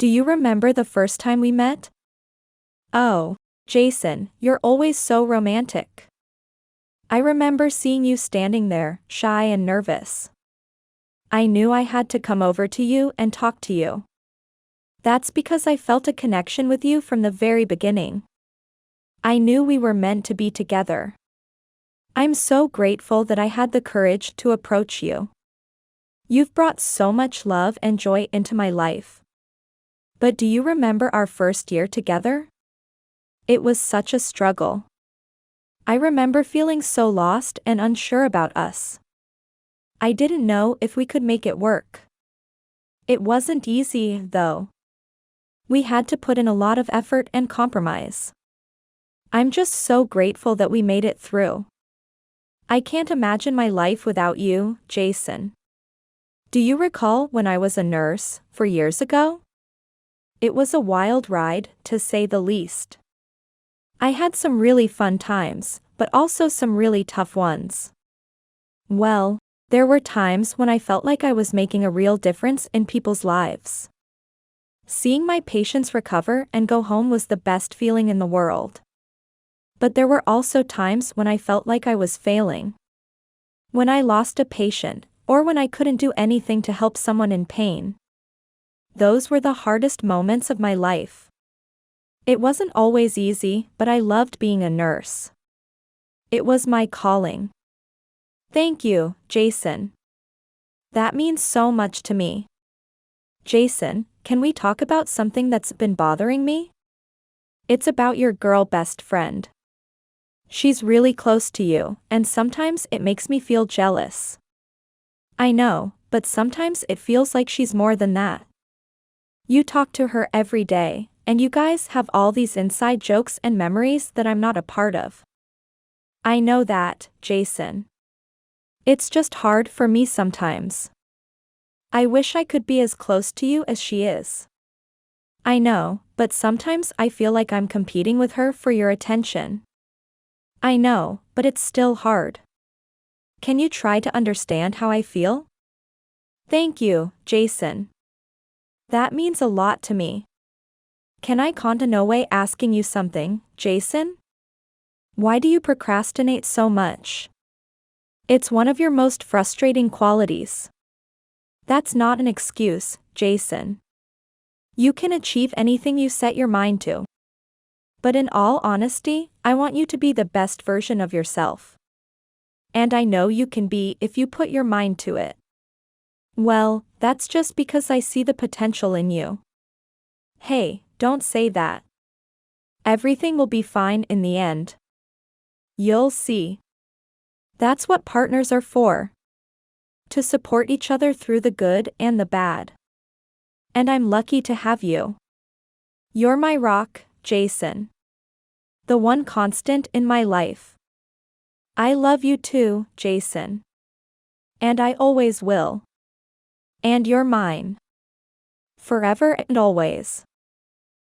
Do you remember the first time we met? Oh, Jason, you're always so romantic. I remember seeing you standing there, shy and nervous. I knew I had to come over to you and talk to you. That's because I felt a connection with you from the very beginning. I knew we were meant to be together. I'm so grateful that I had the courage to approach you. You've brought so much love and joy into my life. But do you remember our first year together? It was such a struggle. I remember feeling so lost and unsure about us. I didn't know if we could make it work. It wasn't easy, though. We had to put in a lot of effort and compromise. I'm just so grateful that we made it through. I can't imagine my life without you, Jason. Do you recall when I was a nurse, 4 years ago? It was a wild ride, to say the least. I had some really fun times, but also some really tough ones. Well, there were times when I felt like I was making a real difference in people's lives. Seeing my patients recover and go home was the best feeling in the world. But there were also times when I felt like I was failing. When I lost a patient, or when I couldn't do anything to help someone in pain. Those were the hardest moments of my life. It wasn't always easy, but I loved being a nurse. It was my calling. Thank you, Jason. That means so much to me. Jason, can we talk about something that's been bothering me? It's about your girl best friend. She's really close to you, and sometimes it makes me feel jealous. I know, but sometimes it feels like she's more than that. You talk to her every day, and you guys have all these inside jokes and memories that I'm not a part of. I know that, Jason. It's just hard for me sometimes. I wish I could be as close to you as she is. I know, but sometimes I feel like I'm competing with her for your attention. I know, but it's still hard. Can you try to understand how I feel? Thank you, Jason. That means a lot to me. Can I continue asking you something, Jason? Why do you procrastinate so much? It's one of your most frustrating qualities. That's not an excuse, Jason. You can achieve anything you set your mind to. But in all honesty, I want you to be the best version of yourself. And I know you can be if you put your mind to it. Well, that's just because I see the potential in you. Hey, don't say that. Everything will be fine in the end. You'll see. That's what partners are for. To support each other through the good and the bad. And I'm lucky to have you. You're my rock, Jason. The one constant in my life. I love you too, Jason. And I always will. And you're mine. Forever and always.